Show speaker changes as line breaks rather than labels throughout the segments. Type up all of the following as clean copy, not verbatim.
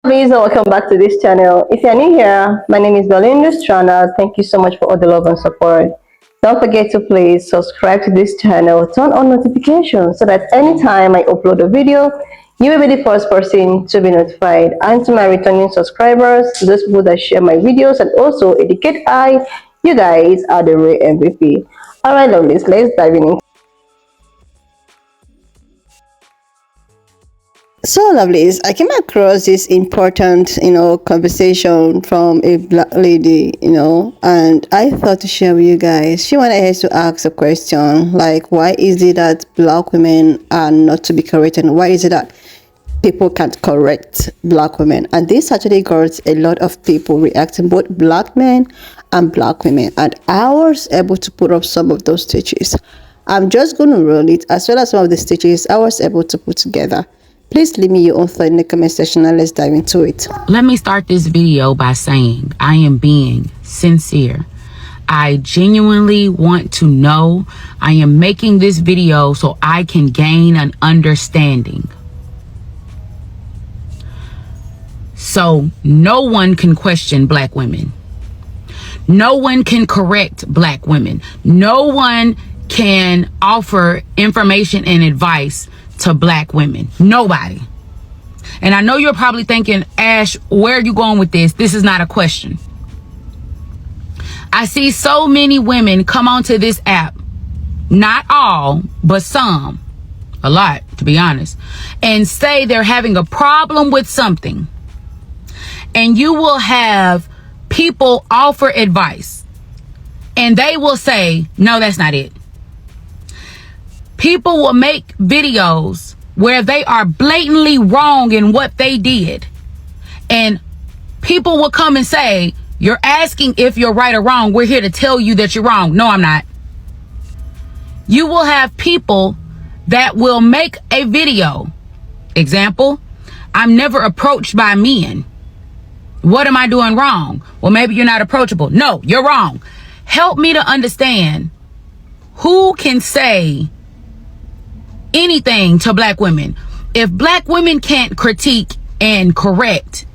Please welcome back to this channel. If you're new here, my name is Belinda Strana. Thank you so much for all the love and support. Don't forget to please subscribe to this channel, turn on notifications so that anytime I upload a video, you will be the first person to be notified. And to my returning subscribers, to those people that share my videos and also educate I, you guys are the real MVP. Alright, lovelies, let's dive in. So lovelies, I came across this important, conversation from a black lady, and I thought to share with you guys. She wanted us to ask a question like, why is it that black women are not to be corrected? And why is it that people can't correct black women? And this actually got a lot of people reacting, both black men and black women. And I was able to put up some of those stitches. I'm just going to roll it, as well as some of the stitches I was able to put together. Please leave me your own thought in the comment section and let's dive into it.
Let me start this video by saying I am being sincere. I genuinely want to know. I am making this video so I can gain an understanding. So no one can question black women. No one can correct black women. No one can offer information and advice to black women. Nobody. And I know you're probably thinking, Ash, where are you going with this? This is not a question. I see so many women come onto this app, not all, but some, a lot, to be honest, and say they're having a problem with something. And you will have people offer advice and they will say, no, that's not it. People will make videos where they are blatantly wrong in what they did. And people will come and say, you're asking if you're right or wrong. We're here to tell you that you're wrong. No, I'm not. You will have people that will make a video. Example, I'm never approached by men. What am I doing wrong? Well, maybe you're not approachable. No, you're wrong. Help me to understand who can say anything to black women. If black women can't critique and correct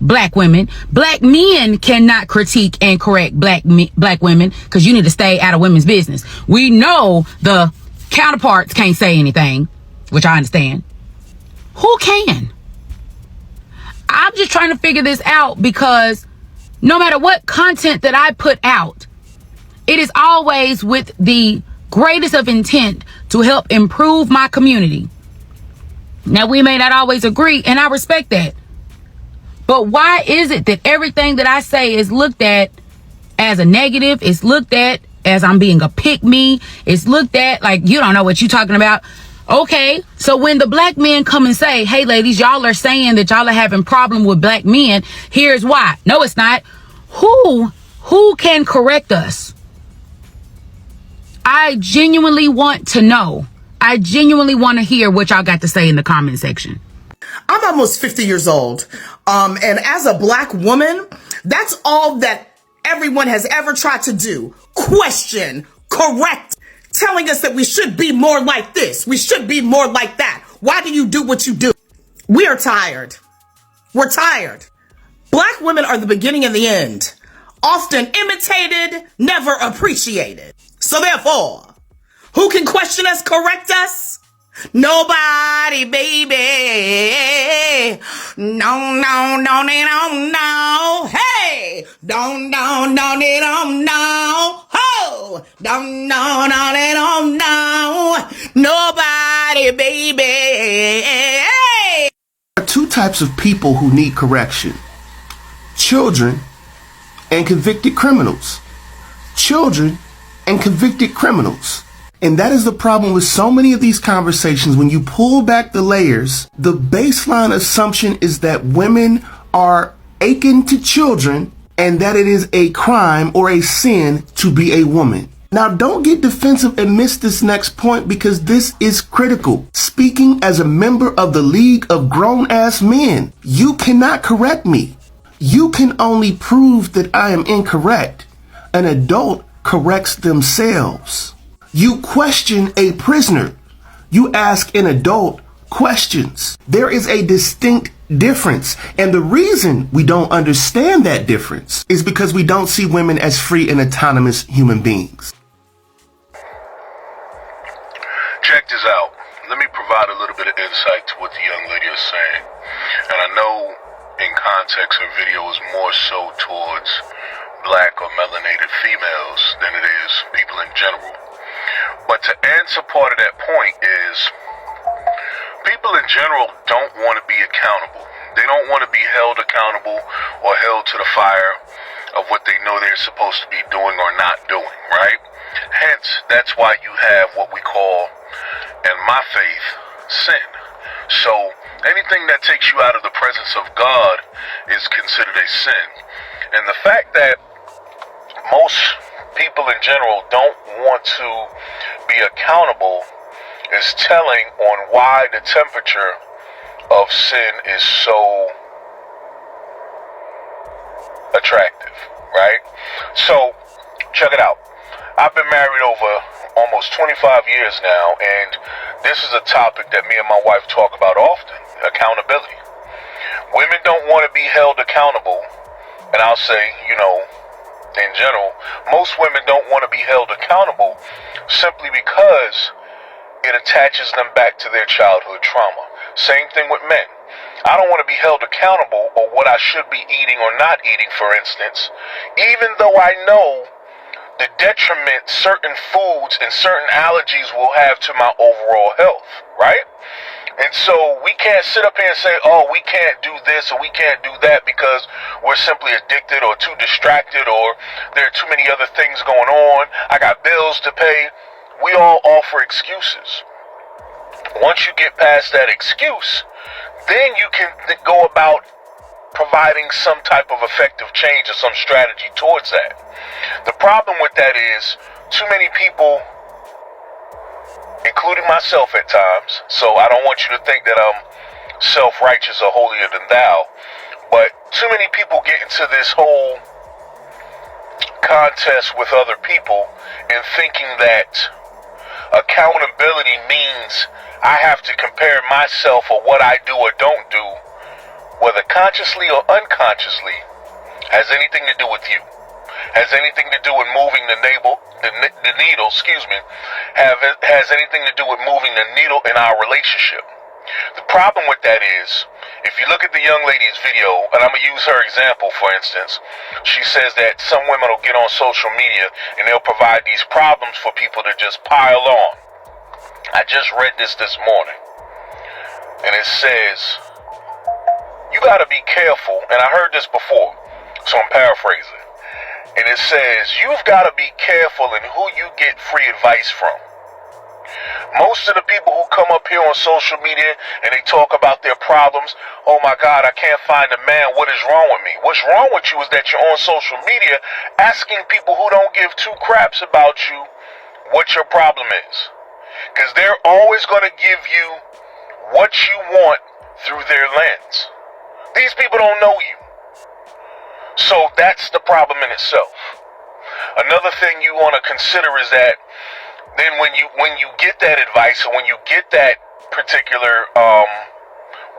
black women, black men cannot critique and correct black women, because you need to stay out of women's business. We know the counterparts can't say anything, which I understand. Who can? I'm just trying to figure this out, because no matter what content that I put out, it is always with the greatest of intent to help improve my community. Now, we may not always agree, and I respect that. But why is it that everything that I say is looked at as a negative? It's looked at as I'm being a pick-me. It's looked at like you don't know what you're talking about. Okay, so when the black men come and say, hey, ladies, y'all are saying that y'all are having problem with black men, here's why. No, it's not. Who can correct us? I genuinely want to know. I genuinely want to hear what y'all got to say in the comment section.
I'm almost 50 years old. And as a black woman, that's all that everyone has ever tried to do. Question, correct, telling us that we should be more like this. We should be more like that. Why do you do what you do? We are tired. We're tired. Black women are the beginning and the end. Often imitated, never appreciated. So therefore, who can question us, correct us? Nobody, baby. No, no, no, no, no. Hey, don't, no, no, no, no. Ho, don't, no, no, no, no. Nobody, baby. Hey.
There are two types of people who need correction: children and convicted criminals. Children and convicted criminals. And that is the problem with so many of these conversations. When you pull back the layers, the baseline assumption is that women are akin to children and that it is a crime or a sin to be a woman. Now, don't get defensive and miss this next point, because this is critical. Speaking as a member of the League of Grown-Ass Men, you cannot correct me. You can only prove that I am incorrect. An adult corrects themselves. You question a prisoner. You ask an adult questions. There is a distinct difference. And the reason we don't understand that difference is because we don't see women as free and autonomous human beings.
Check this out. Let me provide a little bit of insight to what the young lady is saying. And I know in context her video is more so towards black or melanated females than it is people in general. But to answer part of that point is people in general don't want to be accountable. They don't want to be held accountable or held to the fire of what they know they're supposed to be doing or not doing, right? Hence, that's why you have what we call, in my faith, sin. So anything that takes you out of the presence of God is considered a sin. And the fact that most people in general don't want to be accountable is telling on why the temperature of sin is so attractive, right? So, check it out. I've been married over almost 25 years now, and this is a topic that me and my wife talk about often, accountability. Women don't want to be held accountable, and I'll say, in general, most women don't want to be held accountable simply because it attaches them back to their childhood trauma. Same thing with men. I don't want to be held accountable or what I should be eating or not eating, for instance, even though I know the detriment certain foods and certain allergies will have to my overall health, right? And so we can't sit up here and say, oh, we can't do this or we can't do that because we're simply addicted or too distracted or there are too many other things going on. I got bills to pay. We all offer excuses. Once you get past that excuse, then you can go about providing some type of effective change or some strategy towards that. The problem with that is too many people, including myself at times, so I don't want you to think that I'm self-righteous or holier than thou, but too many people get into this whole contest with other people and thinking that accountability means I have to compare myself or what I do or don't do, whether consciously or unconsciously, has anything to do with you. Has anything to do with moving the needle, has anything to do with moving the needle in our relationship. The problem with that is, if you look at the young lady's video, and I'm going to use her example, for instance, she says that some women will get on social media and they'll provide these problems for people to just pile on. I just read this morning, and it says, you got to be careful, and I heard this before, so I'm paraphrasing. And it says, you've got to be careful in who you get free advice from. Most of the people who come up here on social media and they talk about their problems, oh my God, I can't find a man, what is wrong with me? What's wrong with you is that you're on social media asking people who don't give two craps about you what your problem is. Because they're always going to give you what you want through their lens. These people don't know you. So that's the problem in itself. Another thing you want to consider is that then when you get that advice or when you get that particular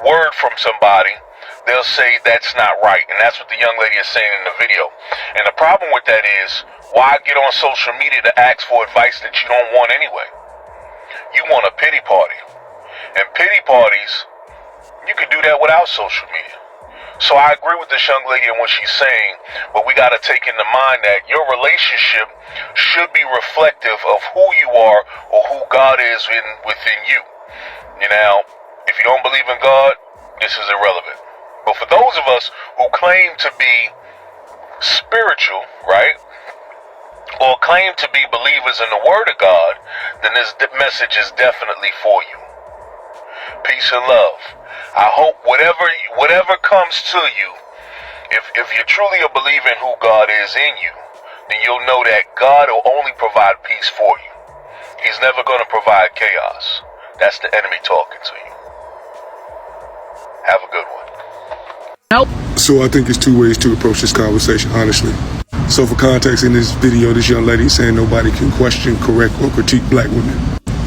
word from somebody, they'll say that's not right. And that's what the young lady is saying in the video. And the problem with that is, why get on social media to ask for advice that you don't want anyway? You want a pity party. And pity parties, you can do that without social media. So I agree with this young lady and what she's saying, but we got to take into mind that your relationship should be reflective of who you are or who God is within you. Now, if you don't believe in God, this is irrelevant. But for those of us who claim to be spiritual, right, or claim to be believers in the Word of God, then this message is definitely for you. Peace and love. I hope whatever comes to you, if you're truly a believer in who God is in you, then you'll know that God will only provide peace for you. He's never going to provide chaos. That's the enemy talking to you. Have a good one.
Nope.
So I think it's two ways to approach this conversation, honestly. So for context, in this video, this young lady is saying nobody can question, correct, or critique black women.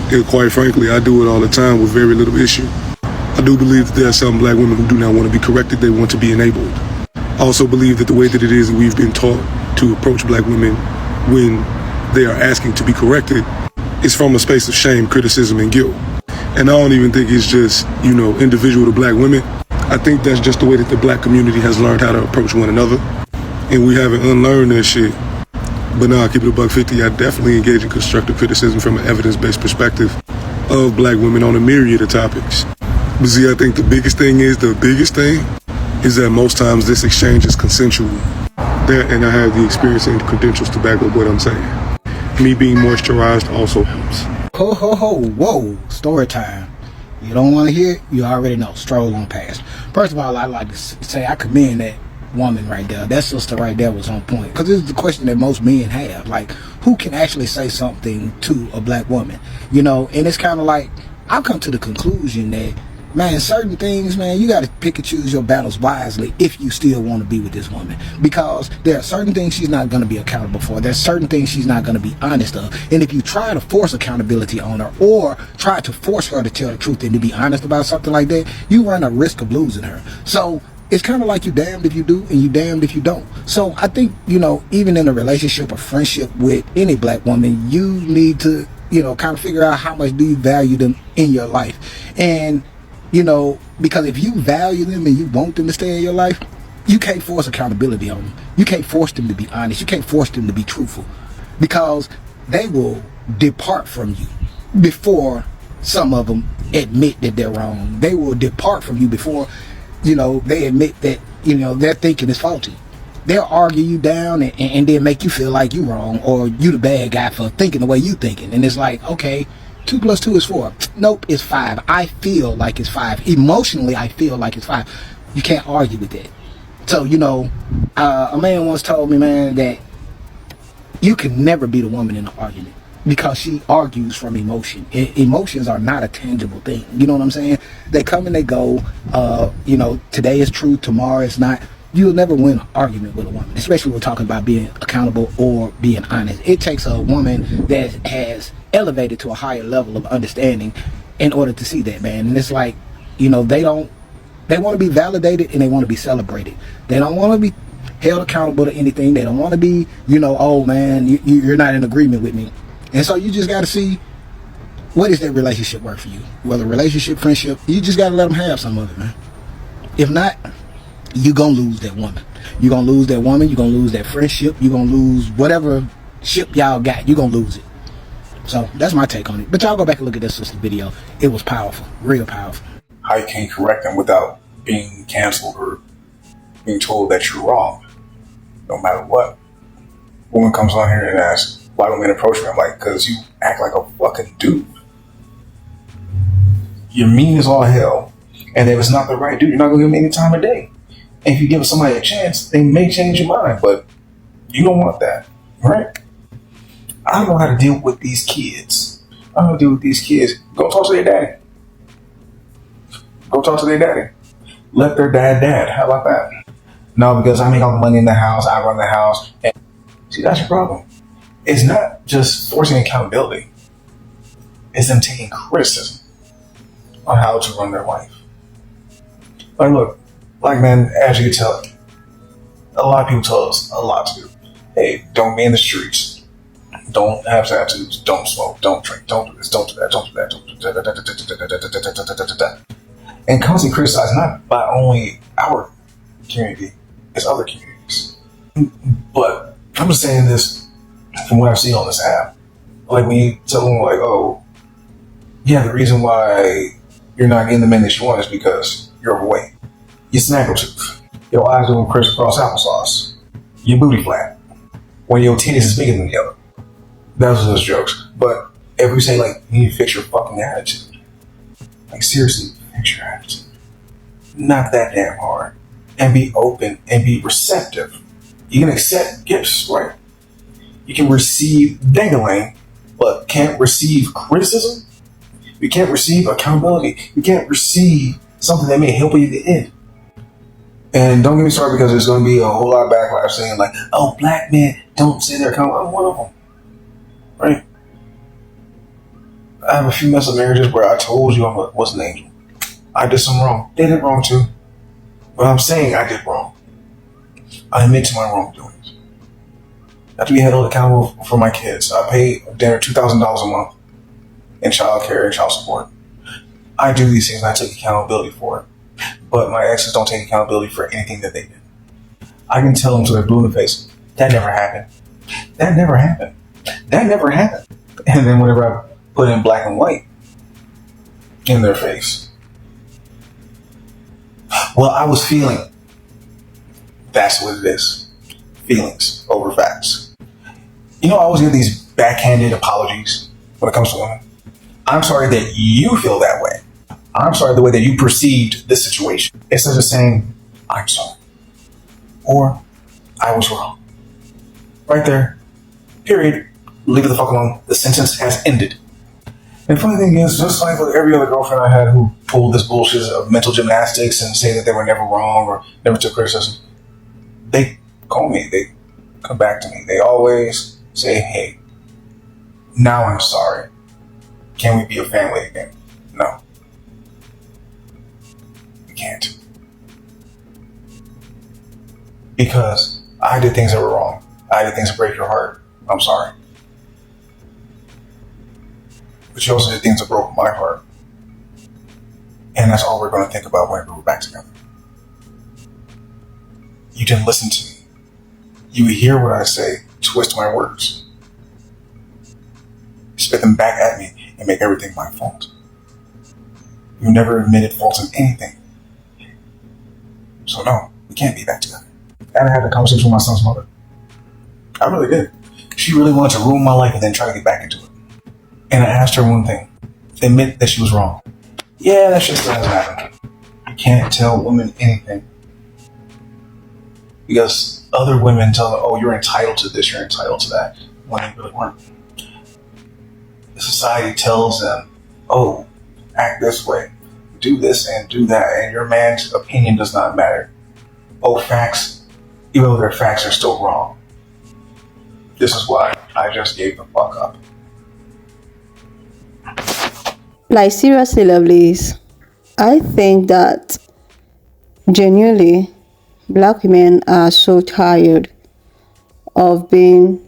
And quite frankly, I do it all the time with very little issue. I do believe that there are some black women who do not want to be corrected, they want to be enabled. I also believe that the way that it is that we've been taught to approach black women when they are asking to be corrected is from a space of shame, criticism, and guilt. And I don't even think it's just, individual to black women. I think that's just the way that the black community has learned how to approach one another. And we haven't unlearned that shit. But now I keep it $150. I definitely engage in constructive criticism from an evidence-based perspective of black women on a myriad of topics. But see, I think the biggest thing is that most times this exchange is consensual. And I have the experience and credentials to back up what I'm saying. Me being moisturized also helps.
Ho, ho, ho, whoa, story time. You don't want to hear it? You already know. Stroll on past. First of all, I'd like to say I commend that woman right there. That sister right there was on point. Because this is the question that most men have. Like, who can actually say something to a black woman? And it's kind of like, I've come to the conclusion that, man, certain things, man, you got to pick and choose your battles wisely if you still want to be with this woman. Because there are certain things she's not going to be accountable for. There's certain things she's not going to be honest of. And if you try to force accountability on her or try to force her to tell the truth and to be honest about something like that, you run a risk of losing her. So it's kind of like you damned if you do and you damned if you don't. So I think, even in a relationship or friendship with any black woman, you need to, kind of figure out how much do you value them in your life. And because if you value them and you want them to stay in your life, you can't force accountability on them. You can't force them to be honest. You can't force them to be truthful, because they will depart from you before some of them admit that they're wrong. They will depart from you before, they admit that, their thinking is faulty. They'll argue you down and then make you feel like you're wrong or you the bad guy for thinking the way you thinking. And it's like, okay, 2 + 2 is 4. Nope, it's 5. I feel like it's 5. Emotionally, I feel like it's 5. You can't argue with that. So, a man once told me, man, that you can never beat a woman in an argument because she argues from emotion. Emotions are not a tangible thing. You know what I'm saying? They come and they go. Today is true, tomorrow is not. You'll never win an argument with a woman, especially when we're talking about being accountable or being honest. It takes a woman that has elevated to a higher level of understanding in order to see that, man. And it's like, they want to be validated and they want to be celebrated. They don't want to be held accountable to anything. They don't want to be, oh man, you're not in agreement with me. And so you just got to see, what is that relationship worth for you? Whether relationship, friendship, you just got to let them have some of it, man. If not, you're going to lose that woman. You're going to lose that woman. You're going to lose that friendship. You're going to lose whatever ship y'all got. You're going to lose it. So that's my take on it. But y'all go back and look at this sister video. It was powerful. Real powerful.
How you can correct them without being canceled or being told that you're wrong, no matter what. Woman comes on here and asks, why don't men approach me? I'm like, because you act like a fucking dude. You're mean as all hell. And if it's not the right dude, you're not going to give them any time of day. And if you give somebody a chance, they may change your mind, but you don't want that, right? I know how to deal with these kids. I know how to deal with these kids. Go talk to their daddy. Go talk to their daddy. Let their dad. How about that? No, because I make all the money in the house. I run the house. And see, that's your problem. It's not just forcing accountability. It's them taking criticism on how to run their life. Like, look, black men, as you can tell, a lot of people tell us a lot to do. Hey, don't be in the streets. Don't have tattoos. Don't smoke. Don't drink. Don't do this. Don't do that. Don't do that. Don't do that. And constantly criticize not by only our community, it's other communities. But I'm just saying this from what I've seen on this app. Like when you tell them like, oh, yeah, the reason why you're not getting the men that you want is because you're overweight. You snaggletooth. Your eyes doing crisscross applesauce. Your booty flat. One of your titties is bigger than the other. Those are just jokes. But if we say like, you need to fix your fucking attitude. Like seriously, fix your attitude. Not that damn hard. And be open and be receptive. You can accept gifts, right? You can receive dangling, but can't receive criticism. You can't receive accountability. You can't receive something that may help you at the end. And don't get me started because there's going to be a whole lot of backlash saying like, oh, black men don't say they're accountable. I'm one of them. Right? I have a few messy marriages where I told you I was an angel. I did some wrong. They did wrong too. But I'm saying I did wrong. I admit to my wrongdoings. I have to be held accountable for my kids. I pay dinner $2,000 a month in child care and child support. I do these things and I take accountability for it. But my exes don't take accountability for anything that they did. I can tell them till they're blue in the face, that never happened. That never happened. That never happened. And then whenever I put in black and white in their face, well, I was feeling. That's what it is. Feelings over facts. You know, I always get these backhanded apologies when it comes to women. I'm sorry that you feel that way. I'm sorry the way that you perceived this situation. Instead of saying, I'm sorry. Or, I was wrong. Right there. Period. Leave it the fuck alone. The sentence has ended. And the funny thing is, just like with every other girlfriend I had who pulled this bullshit of mental gymnastics and say that they were never wrong or never took criticism, they call me. They come back to me. They always say, hey, now I'm sorry. Can we be a family again? No. We can't. Because I did things that were wrong. I did things that break your heart. I'm sorry. But you also did things that broke my heart. And that's all we're going to think about whenever we're back together. You didn't listen to me. You would hear what I say, twist my words, spit them back at me, and make everything my fault. You never admitted fault in anything. So no, we can't be back together. And I had a conversation with my son's mother. I really did. She really wanted to ruin my life and then try to get back into it. And I asked her one thing. Admit that she was wrong. Yeah, that shit still hasn't happened. You can't tell women anything. Because other women tell them, oh, you're entitled to this, you're entitled to that, when they really weren't. The society tells them, oh, act this way, do this and do that, and your man's opinion does not matter. Oh, facts, even though their facts are still wrong. This is why I just gave the fuck up.
Like, seriously, lovelies, I think that genuinely Black women are so tired of being,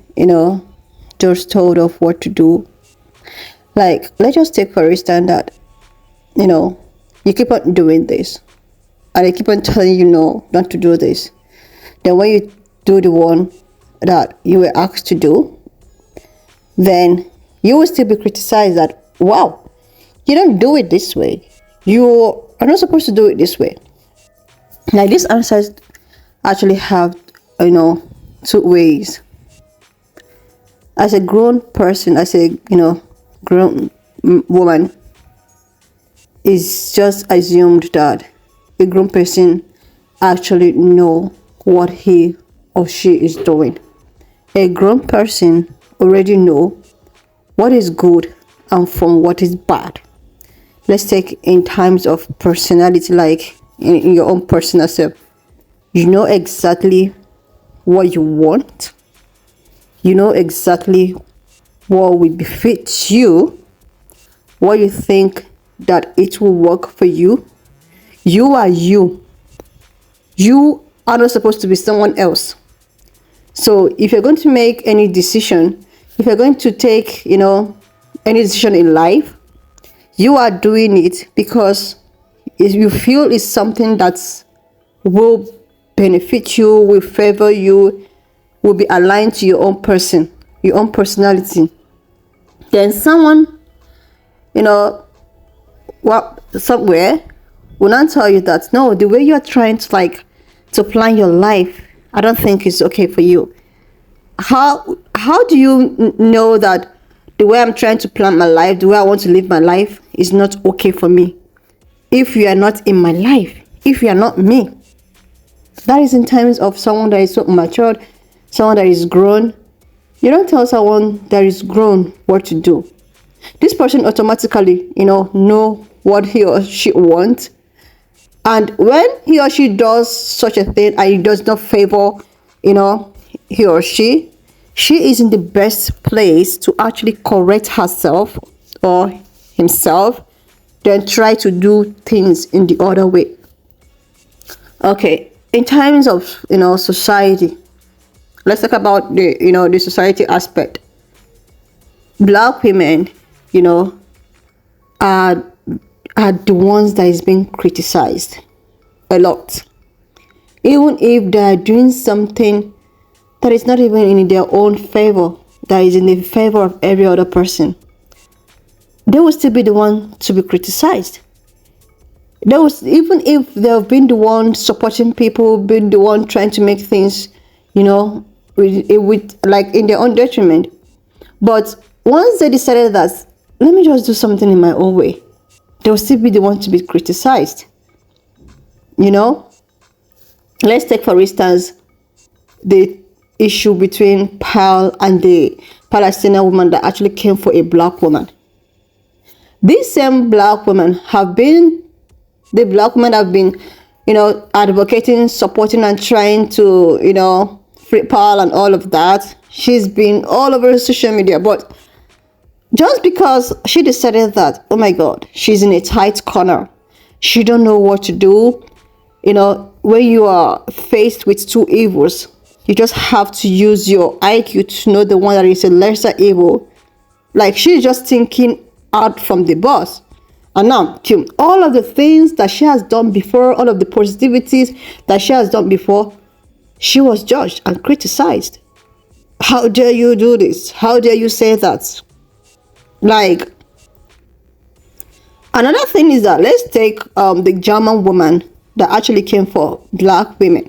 just told of what to do. Like, let's just take for instance that, you keep on doing this, and they keep on telling you no, not to do this. Then when you do the one that you were asked to do, then you will still be criticized that, wow, you don't do it this way. You are not supposed to do it this way. Like, these answers actually have, two ways. As a grown person, as a, grown woman, it's just assumed that a grown person actually know what he or she is doing. A grown person already know what is good and from what is bad. Let's take in terms of personality, like in your own personal self. You know exactly what you want. You know exactly what will befit you, what you think that it will work for you. You are you. You are not supposed to be someone else. So if you're going to make any decision, if you're going to take, any decision in life, you are doing it because you feel it's something that will benefit you, will favor you, will be aligned to your own person, your own personality. Then someone, somewhere will not tell you that, no, the way you're trying to plan your life, I don't think it's okay for you. How do you know that the way I'm trying to plan my life, the way I want to live my life is not okay for me? If you are not in my life, if you are not me. That is in terms of someone that is so matured, someone that is grown. You don't tell someone that is grown what to do. This person automatically, know what he or she wants. And when he or she does such a thing and it does not favor, he or she is in the best place to actually correct herself or himself then try to do things in the other way. Okay, in terms of society, let's talk about the society aspect. Black women, are the ones that is being criticized a lot, even if they are doing something that is not even in their own favor, that is in the favor of every other person. They will still be the one to be criticized. Even if they have been the one supporting people, been the one trying to make things, with like in their own detriment. But once they decided that, let me just do something in my own way, they will still be the one to be criticized. Let's take, for instance, the issue between Pearl and the Palestinian woman that actually came for a black woman. These same black women have been advocating, supporting, and trying to, free Pearl and all of that. She's been all over social media, but just because she decided that, oh my God, she's in a tight corner, she don't know what to do. When you are faced with two evils, you just have to use your IQ to know the one that is a lesser evil. Like, she's just thinking out from the box. And now, all of the things that she has done before, all of the positivities that she has done before, she was judged and criticized. How dare you do this? How dare you say that? Like, another thing is that, let's take the German woman that actually came for black women.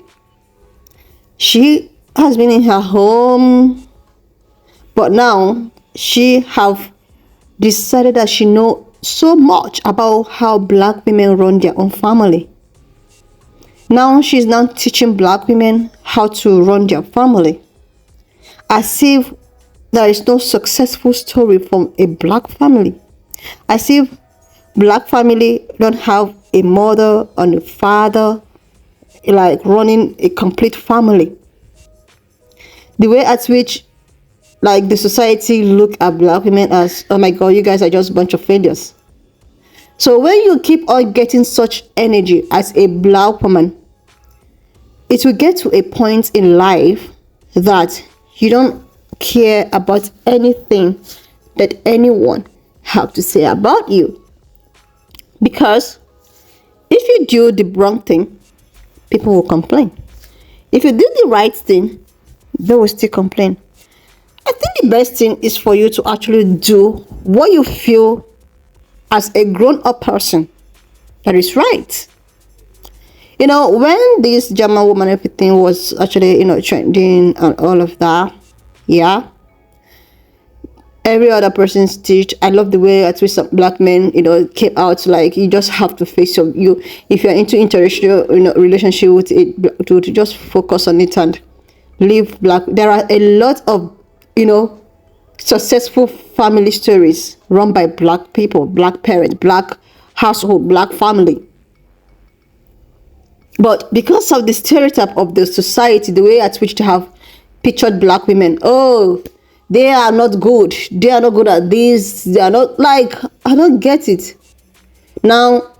She has been in her home, but now she have decided that she know so much about how black women run their own family. Now she's now teaching black women how to run their family, as if there is no successful story from a black family, as if black family don't have a mother and a father, like running a complete family. The way at which, like, the society look at black women as, oh my God, you guys are just a bunch of failures. So when you keep on getting such energy as a black woman, it will get to a point in life that you don't care about anything that anyone have to say about you. Because if you do the wrong thing, people will complain. If you do the right thing, they will still complain. I think the best thing is for you to actually do what you feel as a grown-up person that is right. When this German woman, everything was actually, trending and all of that, yeah, every other person's teach. I love the way at which some black men, came out, like, you just have to face you. If you're into interracial, relationship with it, to just focus on it and live black. There are a lot of, successful family stories run by black people, black parents, black household, black family. But because of the stereotype of the society, the way at which they have pictured black women, oh, they are not good. They are not good at this. They are not, like, I don't get it. Now,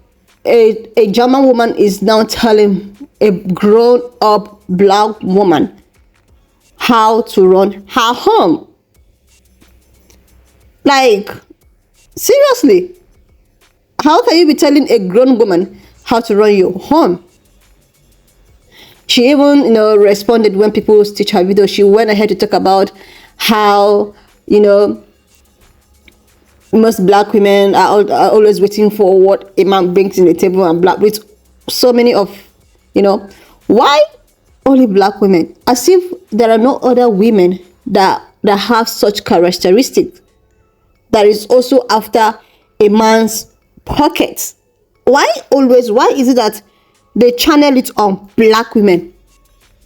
a German woman is now telling a grown-up black woman how to run her home. Like, seriously, how can you be telling a grown woman how to run your home? She even, responded when people stitched her video. She went ahead to talk about how, most black women are always waiting for what a man brings in the table, and black with so many of, why only black women? As if there are no other women that have such characteristics that is also after a man's pockets. Why is it that they channel it on black women?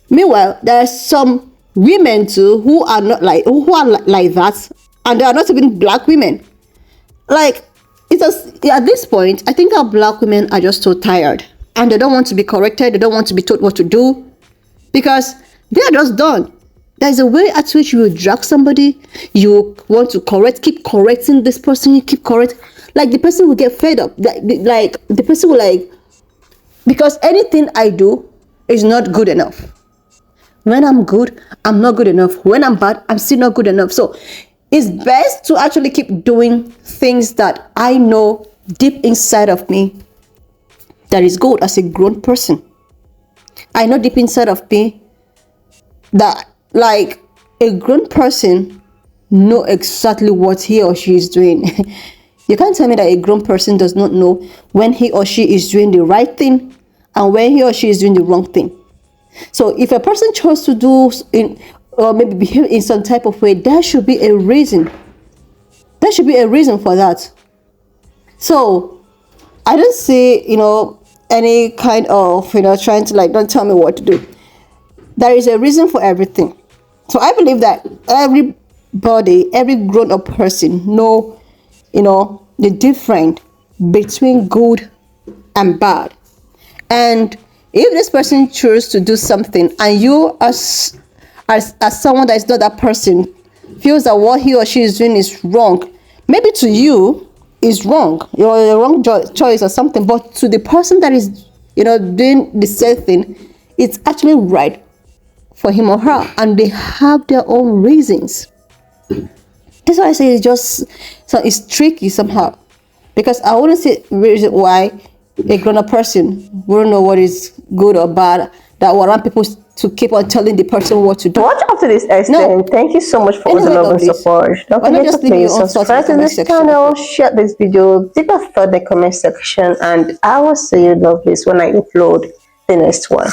Meanwhile, there are some women too who are like that, and they are not even black women. Like, it's just, at this point, I think our black women are just so tired, and they don't want to be corrected. They don't want to be told what to do, because they are just done. There's a way at which you will drag somebody, you want to correct, keep correcting this person, you keep correct. Like the person will get fed up. Like the person will like, because anything I do is not good enough. When I'm good, I'm not good enough. When I'm bad, I'm still not good enough. So it's best to actually keep doing things that I know deep inside of me that is good as a grown person. I know deep inside of me that like a grown person know exactly what he or she is doing. You can't tell me that a grown person does not know when he or she is doing the right thing and when he or she is doing the wrong thing. So if a person chose to do or maybe behave in some type of way, there should be a reason. There should be a reason for that. So I don't see, any kind of, trying to like, don't tell me what to do. There is a reason for everything. So I believe that everybody, every grown-up person know, the difference between good and bad. And if this person chooses to do something and you as someone that is not that person feels that what he or she is doing is wrong, maybe to you is wrong, you're the wrong choice or something, but to the person that is, doing the same thing, it's actually right for him or her, and they have their own reasons. That's why I say it's tricky somehow, because I wouldn't see reason why a grown-up person wouldn't know what is good or bad, that would want people to keep on telling the person what to do.
Watch up to this extent. No. Thank you so much for all the love and support. Don't forget to please subscribe to this channel, share this video, leave a thought in the comment section, and I will see you lovelies when I upload the next one.